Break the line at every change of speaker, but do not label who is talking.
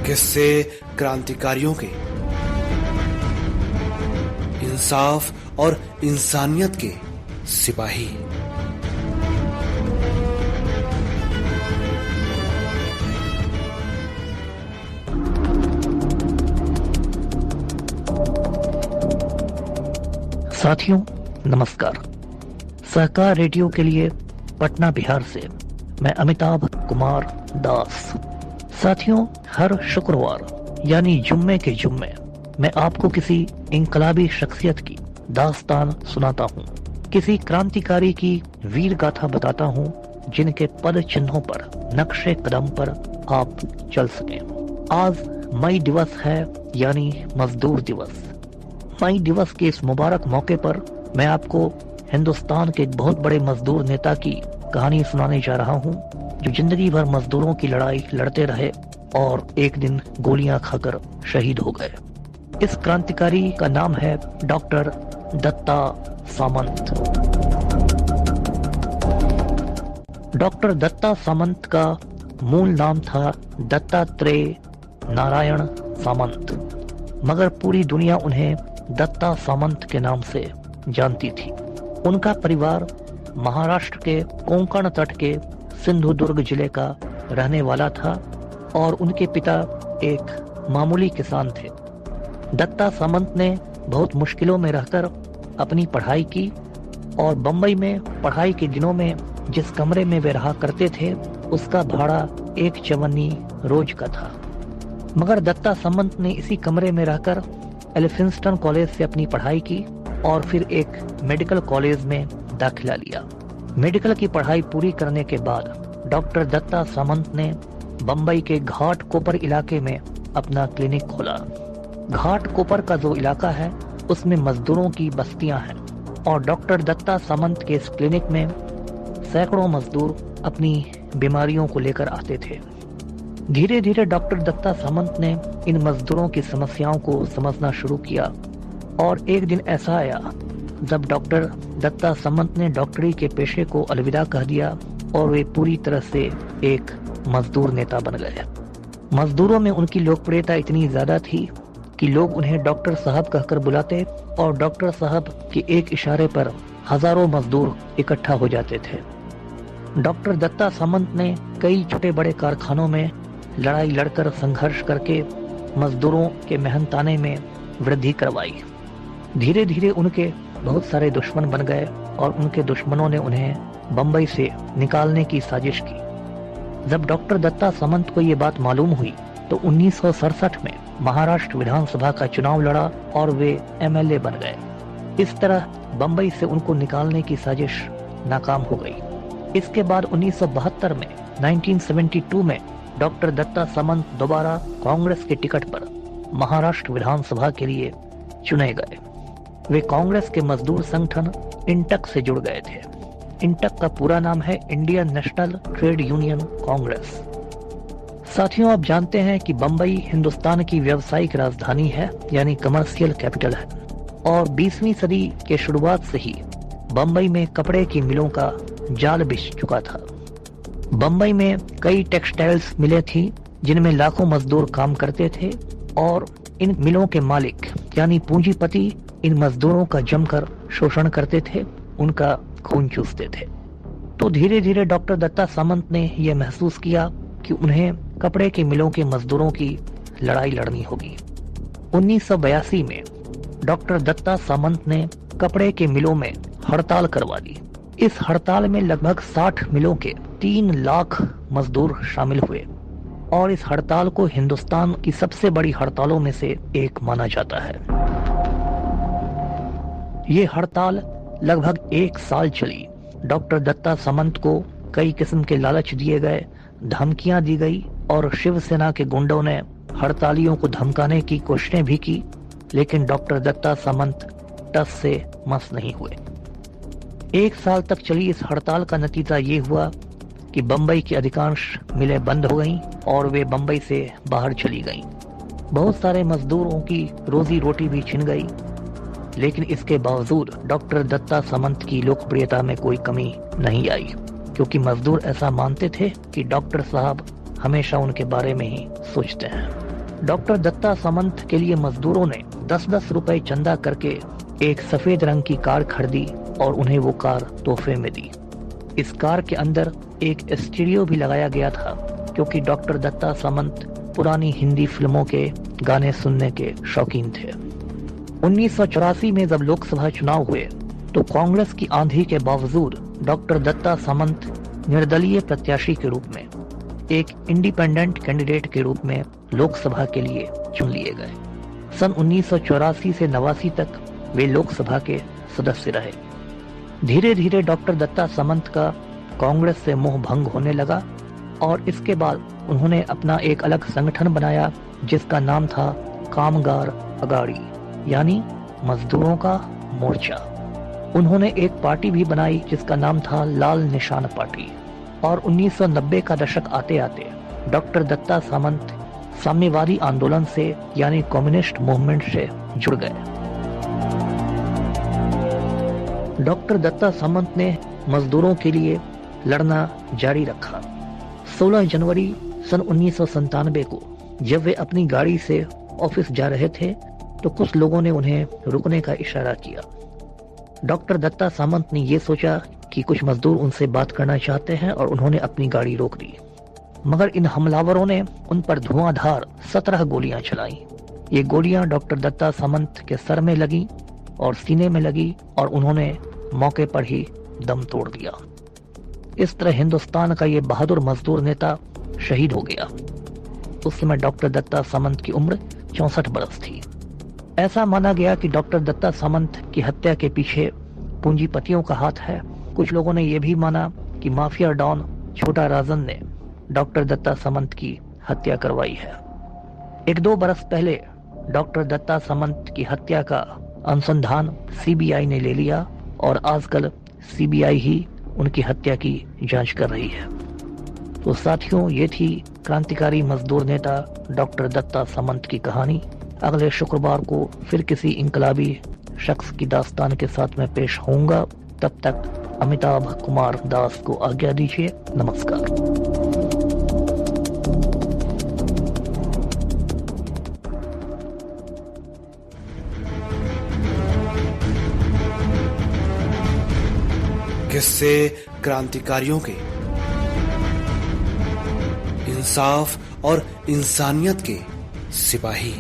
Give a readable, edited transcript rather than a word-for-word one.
किस्से क्रांतिकारियों के, इंसाफ और इंसानियत के सिपाही।
साथियों नमस्कार। सहकार रेडियो के लिए पटना बिहार से मैं अमिताभ कुमार दास। साथियों, हर शुक्रवार यानी जुम्मे के जुम्मे मैं आपको किसी इंकलाबी शख्सियत की दास्तान सुनाता हूँ, किसी क्रांतिकारी की वीर गाथा बताता हूँ जिनके पद चिन्हों पर, नक्शे कदम पर आप चल सकें। आज मई दिवस है, यानी मजदूर दिवस। मई दिवस के इस मुबारक मौके पर मैं आपको हिंदुस्तान के एक बहुत बड़े मजदूर नेता की कहानी सुनाने जा रहा हूँ, जो जिंदगी भर मजदूरों की लड़ाई लड़ते रहे और एक दिन गोलियां खाकर शहीद हो गए। इस क्रांतिकारी का नाम है डॉक्टर दत्ता सामंत। डॉक्टर दत्ता सामंत का मूल नाम था दत्तात्रेय नारायण सामंत, मगर पूरी दुनिया उन्हें दत्ता सामंत के नाम से जानती थी। उनका परिवार महाराष्ट्र के कोंकण तट के सिंधुदुर्ग जिले का रहने वाला था और उनके पिता एक मामूली किसान थे। दत्ता सामंत ने बहुत मुश्किलों में रहकर अपनी पढ़ाई की और बंबई में पढ़ाई के दिनों में जिस कमरे में वे रहा करते थे उसका भाड़ा 1 चवन्नी रोज का था। मगर दत्ता सामंत ने इसी कमरे में रहकर एल्फिंस्टन कॉलेज से अपनी पढ़ाई की और फिर एक मेडिकल कॉलेज में दाखिला लिया। मेडिकल की पढ़ाई पूरी करने के बाद डॉक्टर दत्ता सामंत ने बंबई के घाट कोपर इलाके में अपना क्लिनिक खोला। घाट कोपर का जो इलाका है उसमें मजदूरों की बस्तियां हैं और डॉक्टर दत्ता सामंत के इस क्लिनिक में सैकड़ों मजदूर अपनी बीमारियों को लेकर आते थे। धीरे धीरे डॉक्टर दत्ता सामंत ने इन मजदूरों की समस्याओं को समझना शुरू किया और एक दिन ऐसा आया जब डॉक्टर दत्ता सामंत ने डॉक्टरी के पेशे को अलविदा कह दिया और वे पूरी तरह से एक मजदूर नेता बन गए। मजदूरों में उनकी लोकप्रियता इतनी ज्यादा थी कि लोग उन्हें डॉक्टर साहब कहकर बुलाते और डॉक्टर साहब के एक इशारे पर हजारों मजदूर इकट्ठा हो जाते थे। डॉक्टर दत्ता सामंत ने कई छोटे बड़े कारखानों में लड़ाई लड़कर संघर्ष करके मजदूरों के मेहनताने में वृद्धि करवाई। धीरे धीरे उनके बहुत सारे दुश्मन बन गए और उनके दुश्मनों ने उन्हें बंबई से निकालने की साजिश की। जब डॉक्टर दत्ता सामंत को ये बात मालूम हुई तो 1967 में महाराष्ट्र विधानसभा का चुनाव लड़ा और वे एमएलए बन गए। इस तरह बंबई से उनको निकालने की साजिश नाकाम हो गई। इसके बाद 1972 में 1972 में डॉक्टर दत्ता सामंत दोबारा कांग्रेस के टिकट पर महाराष्ट्र विधानसभा के लिए चुने गए। वे कांग्रेस के मजदूर संगठन इंटक से जुड़ गए थे। इंटक का पूरा नाम है Indian national trade union Congress. साथियों, आप जानते हैं कि बंबई हिंदुस्तान की व्यावसायिक राजधानी है, यानी कमर्शियल कैपिटल है, और 20वीं सदी के शुरुआत से ही बंबई में कपड़े की मिलों का जाल बिछ चुका था। बंबई में कई टेक्सटाइल्स मिलें थी जिनमें लाखों मजदूर काम करते थे और इन मिलों के मालिक यानी पूंजीपति इन मजदूरों का जमकर शोषण करते थे, उनका खून चूसते थे। तो धीरे धीरे डॉक्टर दत्ता सामंत ने यह महसूस किया कि उन्हें कपड़े के मिलों के मजदूरों की लड़ाई लड़नी होगी। 1982 में डॉक्टर दत्ता सामंत ने कपड़े के मिलों में हड़ताल करवा दी। इस हड़ताल में लगभग 60 मिलों के 3 लाख मजदूर शामिल हुए और इस हड़ताल को हिंदुस्तान की सबसे बड़ी हड़तालों में से एक माना जाता है। ये हड़ताल लगभग 1 साल चली। डॉक्टर दत्ता सामंत को कई किस्म के लालच दिए गए, धमकियां दी गई और शिवसेना के गुंडों ने हड़तालियों को धमकाने की कोशिशें भी की, लेकिन डॉक्टर दत्ता सामंत टस से मस नहीं हुए। 1 साल तक चली इस हड़ताल का नतीजा ये हुआ कि बंबई की अधिकांश मिलें बंद हो गईं और वे बंबई से बाहर चली गईं। बहुत सारे मजदूरों की रोजी रोटी भी छिन गई, लेकिन इसके बावजूद डॉक्टर दत्ता सामंत की लोकप्रियता में कोई कमी नहीं आई, क्योंकि मजदूर ऐसा मानते थे कि डॉक्टर साहब हमेशा उनके बारे में ही सोचते हैं। डॉक्टर दत्ता सामंत के लिए मजदूरों ने 10-10 रुपए चंदा करके एक सफेद रंग की कार खरीदी और उन्हें वो कार तोहफे में दी। इस कार के अंदर एक स्टीरियो भी लगाया गया था, क्योंकि डॉक्टर दत्ता सामंत पुरानी हिंदी फिल्मों के गाने सुनने के शौकीन थे। 1984 में जब लोकसभा चुनाव हुए तो कांग्रेस की आंधी के बावजूद डॉक्टर दत्ता सामंत निर्दलीय प्रत्याशी के रूप में, एक इंडिपेंडेंट कैंडिडेट के रूप में लोकसभा के लिए चुन लिए गए। सन 1984 से 89 तक वे लोकसभा के सदस्य रहे। धीरे धीरे डॉक्टर दत्ता सामंत का कांग्रेस से मोह भंग होने लगा और इसके बाद उन्होंने अपना एक अलग संगठन बनाया जिसका नाम था कामगार अगाड़ी, यानी मजदूरों का मोर्चा। उन्होंने एक पार्टी भी बनाई जिसका नाम था लाल निशान पार्टी। और 1990 का दशक आते आते डॉक्टर दत्ता सामंत साम्यवादी आंदोलन से यानी कम्युनिस्ट मूवमेंट से जुड़ गए। डॉक्टर दत्ता सामंत ने मजदूरों के लिए लड़ना जारी रखा। 16 जनवरी सन 1997 को जब वे अपनी गाड़ी से ऑफिस जा रहे थे तो कुछ लोगों ने उन्हें रुकने का इशारा किया। डॉक्टर दत्ता सामंत ने ये सोचा कि कुछ मजदूर उनसे बात करना चाहते हैं और उन्होंने अपनी गाड़ी रोक दी, मगर इन हमलावरों ने उन पर धुआंधार 17 गोलियां चलाई। ये गोलियां डॉक्टर दत्ता सामंत के सर में लगी और सीने में लगी और उन्होंने मौके पर ही दम तोड़ दिया। इस तरह हिंदुस्तान का ये बहादुर मजदूर नेता शहीद हो गया। उस समय डॉक्टर दत्ता सामंत की उम्र 64 बरस थी। ऐसा माना गया कि डॉक्टर दत्ता सामंत की हत्या के पीछे पूंजीपतियों का हाथ है। कुछ लोगों ने यह भी माना कि माफिया डॉन छोटा राजन ने डॉक्टर दत्ता सामंत की हत्या करवाई है। 1-2 बरस पहले डॉक्टर दत्ता सामंत की हत्या का अनुसंधान सीबीआई ने ले लिया और आजकल सीबीआई ही उनकी हत्या की जांच कर रही है। तो साथियों, ये थी क्रांतिकारी मजदूर नेता डॉक्टर दत्ता सामंत की कहानी। अगले शुक्रवार को फिर किसी इंकलाबी शख्स की दास्तान के साथ मैं पेश होऊंगा। तब तक अमिताभ कुमार दास को आज्ञा दीजिए। नमस्कार।
किस्से क्रांतिकारियों के, इंसाफ और इंसानियत के सिपाही।